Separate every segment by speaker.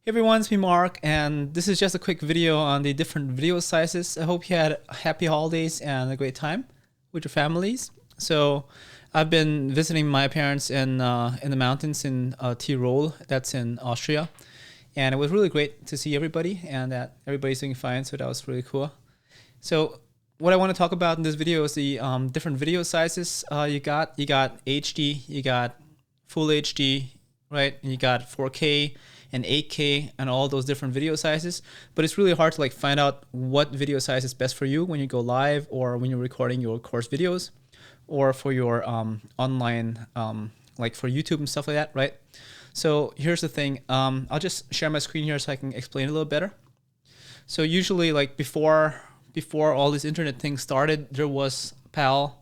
Speaker 1: Hey everyone, it's me Mark, and this is just a quick video on the different video sizes. I hope you had happy holidays and a great time with your families. So, I've been visiting my parents in the mountains in Tyrol, that's in Austria, and it was really great to see everybody and that everybody's doing fine. So that was really cool. So, what I want to talk about in this video is the different video sizes you got HD, you got Full HD, right? And you got 4K and 8K and all those different video sizes. But it's really hard to like find out what video size is best for you when you go live or when you're recording your course videos or for your online like for YouTube and stuff like that, right? So here's the thing. I'll just share my screen here so I can explain it a little better. So usually like before all these internet things started, there was PAL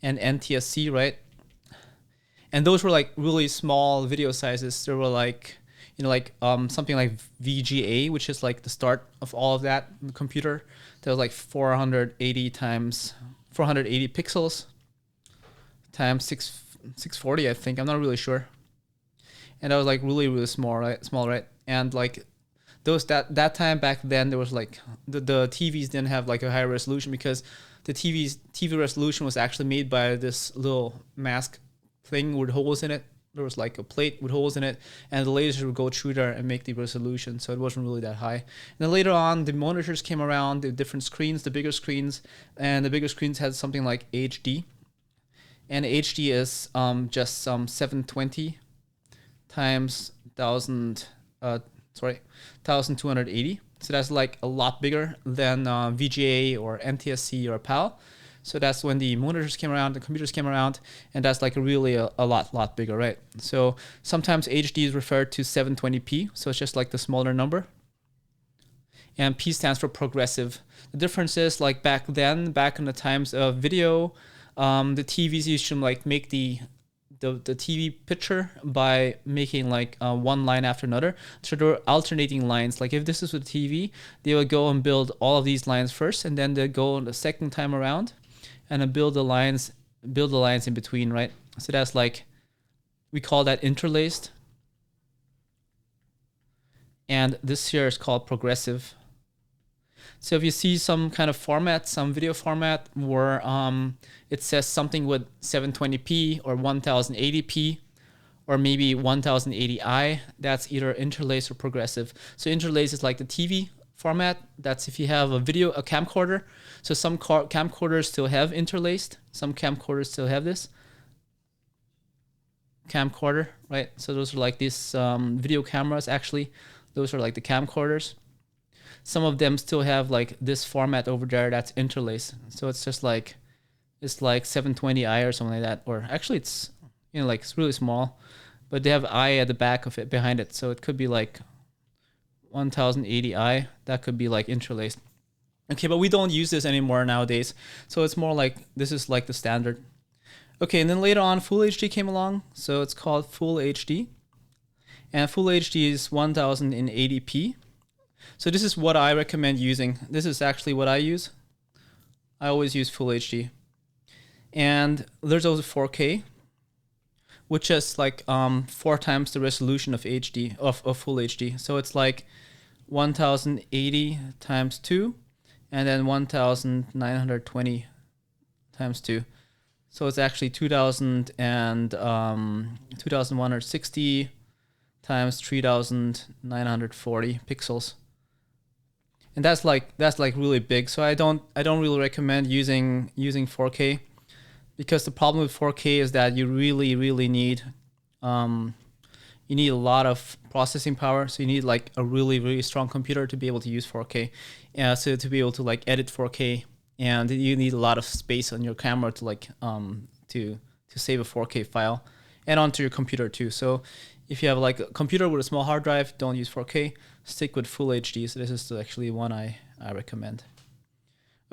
Speaker 1: and NTSC, right? And those were like really small video sizes. There were like, like something like VGA, which is like the start of all of that in the computer. That was like 480 times 480 pixels times 640, I think. I'm not really sure. And that was like really small, right? Small, right? And like those that time back then, there was like the TVs didn't have like a higher resolution because the TV resolution was actually made by this little mask thing with holes in it. There was like a plate with holes in it, and the lasers would go through there and make the resolution, so it wasn't really that high. And then later on, the monitors came around, the different screens, the bigger screens, and the bigger screens had something like HD. And HD is just 720 times 1280. So that's like a lot bigger than VGA or NTSC or PAL. So that's when the monitors came around, the computers came around, and that's like really a lot bigger, right? So sometimes HD is referred to 720p, so it's just like the smaller number. And P stands for progressive. The difference is like back then, back in the times of video, the TVs used to like make the TV picture by making like one line after another. So there were alternating lines. Like if this is with TV, they would go and build all of these lines first, and then they go the second time around and then build the lines in between, right? So that's like, we call that interlaced. And this here is called progressive. So if you see some kind of format, some video format where it says something with 720p or 1080p or maybe 1080i, that's either interlaced or progressive. So interlaced is like the TV format. That's if you have a camcorder. So some camcorders still have interlaced. Some camcorders still have this camcorder, right? So those are like these video cameras. Actually, those are like the camcorders. Some of them still have like this format over there that's interlaced. So it's just like, it's like 720i or something like that. Or actually it's, like it's really small, but they have I at the back of it, behind it. So it could be like 1080i. That could be like interlaced. Okay, but we don't use this anymore nowadays. So it's more like, this is like the standard. Okay, and then later on, Full HD came along. So it's called Full HD. And Full HD is 1080p. So this is what I recommend using. This is actually what I use. I always use Full HD. And there's also 4K, which is like 4 times the resolution of HD, of Full HD. So it's like 1080 times 2, and then 1920 times 2. So it's actually 2160 times 3940 pixels. And that's like really big. So I don't really recommend using 4K, because the problem with 4K is that you really need you need a lot of processing power. So you need like a really strong computer to be able to use 4K. So to be able to like edit 4K, and you need a lot of space on your camera to like to save a 4K file, and onto your computer too. So if you have like a computer with a small hard drive, don't use 4K. Stick with Full HD. So this is actually one I recommend.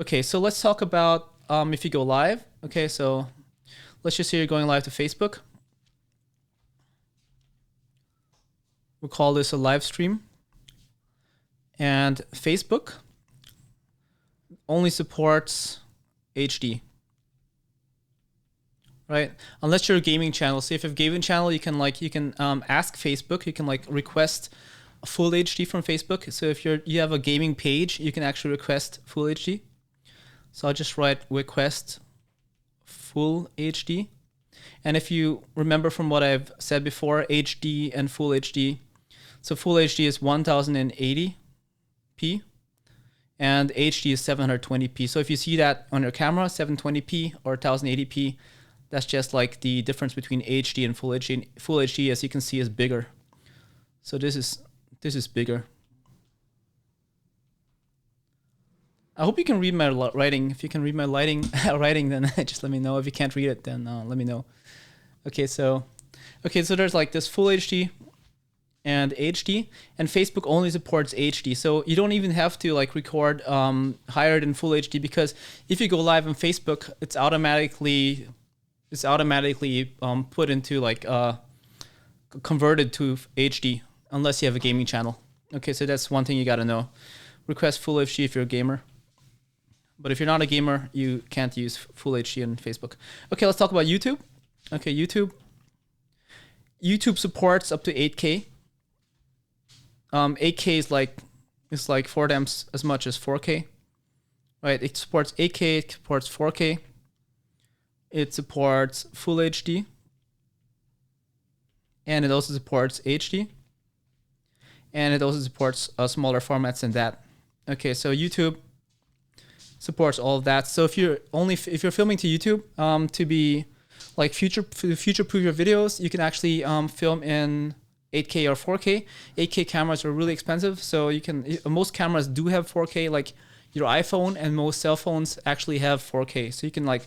Speaker 1: Okay, so let's talk about if you go live. Okay, so let's just say you're going live to Facebook. We'll call this a live stream. And Facebook only supports HD, right? Unless you're a gaming channel. So if you have a gaming channel, you can ask Facebook. You can like request full HD from Facebook. So if you have a gaming page, you can actually request full HD. So I'll just write request full HD. And if you remember from what I've said before, HD and full HD. So full HD is 1080p and HD is 720p. So if you see that on your camera, 720p or 1080p, that's just like the difference between HD and full HD. Full HD, as you can see, is bigger. So this is bigger. I hope you can read my writing. If you can read my writing, then just let me know. If you can't read it, then let me know. Okay, so there's like this full HD and HD, and Facebook only supports HD. So you don't even have to like record higher than full HD, because if you go live on Facebook, it's automatically put into like converted to HD unless you have a gaming channel. Okay, so that's one thing you got to know. Request full HD if you're a gamer. But if you're not a gamer, you can't use full HD on Facebook. Okay, let's talk about YouTube. Okay, YouTube supports up to 8K. 8K is like 4 times as much as 4K. Right? It supports 8K, it supports 4K. It supports full HD. And it also supports HD. And it also supports smaller formats than that. Okay, so YouTube supports all of that. So if you're filming to YouTube to be like future-proof your videos, you can actually film in 8K or 4K. 8K cameras are really expensive, so most cameras do have 4K. Like your iPhone and most cell phones actually have 4K. So you can like,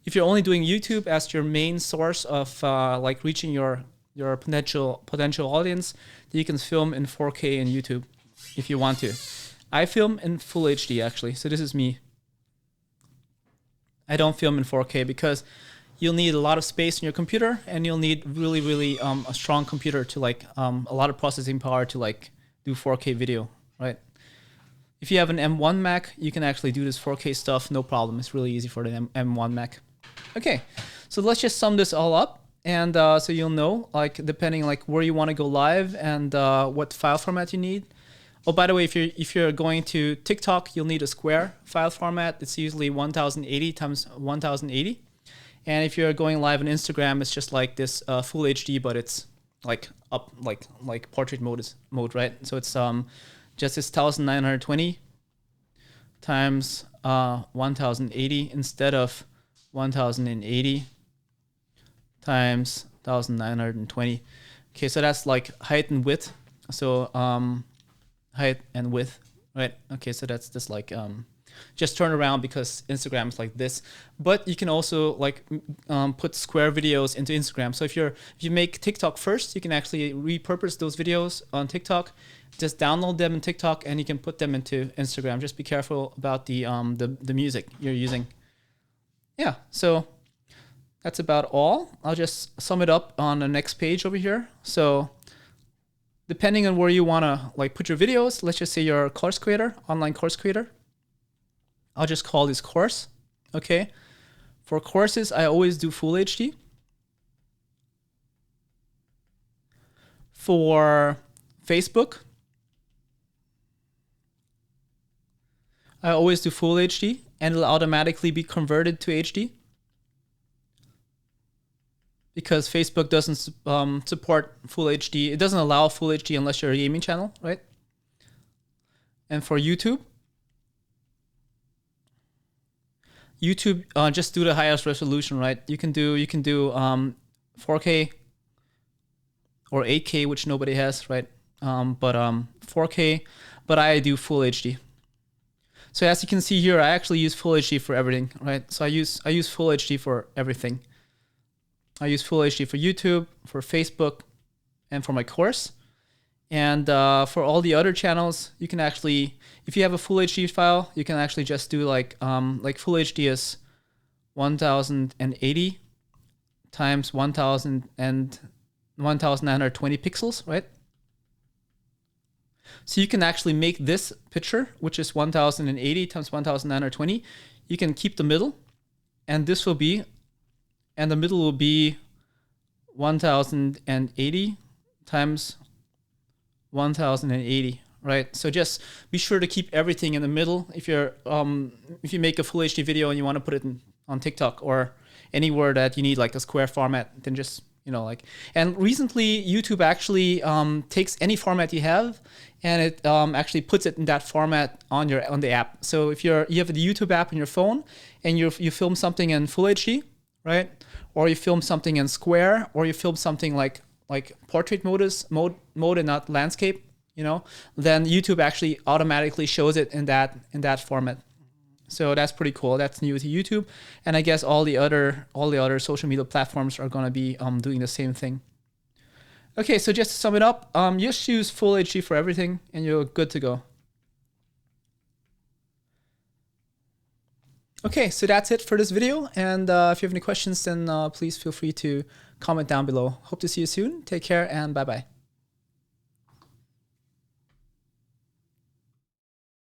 Speaker 1: if you're only doing YouTube as your main source of like reaching your potential audience, then you can film in 4K in YouTube if you want to. I film in full HD actually, so this is me. I don't film in 4K because you'll need a lot of space in your computer, and you'll need really a strong computer to like a lot of processing power to like do 4K video, right? If you have an M1 Mac, you can actually do this 4K stuff, no problem. It's really easy for the M1 Mac. Okay, so let's just sum this all up, and so you'll know, like depending like where you want to go live and what file format you need. Oh, by the way, if you're going to TikTok, you'll need a square file format. It's usually 1080 times 1080. And if you're going live on Instagram, it's just like this full HD, but it's like up like portrait mode, right? So it's just this 1920 times 1080 instead of 1080 times 1920. Okay, so that's like height and width. So height and width, right? Okay, so that's just like just turn around because Instagram is like this. But you can also like put square videos into Instagram. So if you make TikTok first, you can actually repurpose those videos on TikTok. Just download them in TikTok and you can put them into Instagram. Just be careful about the music you're using. Yeah, so that's about all. I'll just sum it up on the next page over here. So depending on where you want to like put your videos, let's just say you're a course creator, online course creator. I'll just call this course, okay? For courses, I always do full HD. For Facebook, I always do full HD, and it'll automatically be converted to HD because Facebook doesn't support full HD. It doesn't allow full HD unless you're a gaming channel, right? And for YouTube, just do the highest resolution, right? You can do 4K or 8K, which nobody has, right? But 4K, but I do full HD. So as you can see here, I actually use full HD for everything, right? So I use full HD for everything. I use full HD for YouTube, for Facebook, and for my course. And for all the other channels, you can actually, if you have a full HD file, you can actually just do like full HD is 1080 times 1000 and 1920 pixels, right? So you can actually make this picture, which is 1080 times 1920. You can keep the middle, and this will be, and the middle will be 1080 times 1080, right? So just be sure to keep everything in the middle. If you make a full HD video and you want to put it on TikTok or anywhere that you need like a square format, then just, you know, like, and recently YouTube actually takes any format you have and it actually puts it in that format on the app. So if you have the YouTube app on your phone and you film something in full HD, right? Or you film something in square, or you film something like portrait mode and not landscape, you know, then YouTube actually automatically shows it in that format. So that's pretty cool. That's new to YouTube, and I guess all the other social media platforms are gonna be doing the same thing. Okay, so just to sum it up, just use full HD for everything, and you're good to go. Okay, so that's it for this video, and if you have any questions, then please feel free to comment down below. Hope to see you soon. Take care, and bye-bye.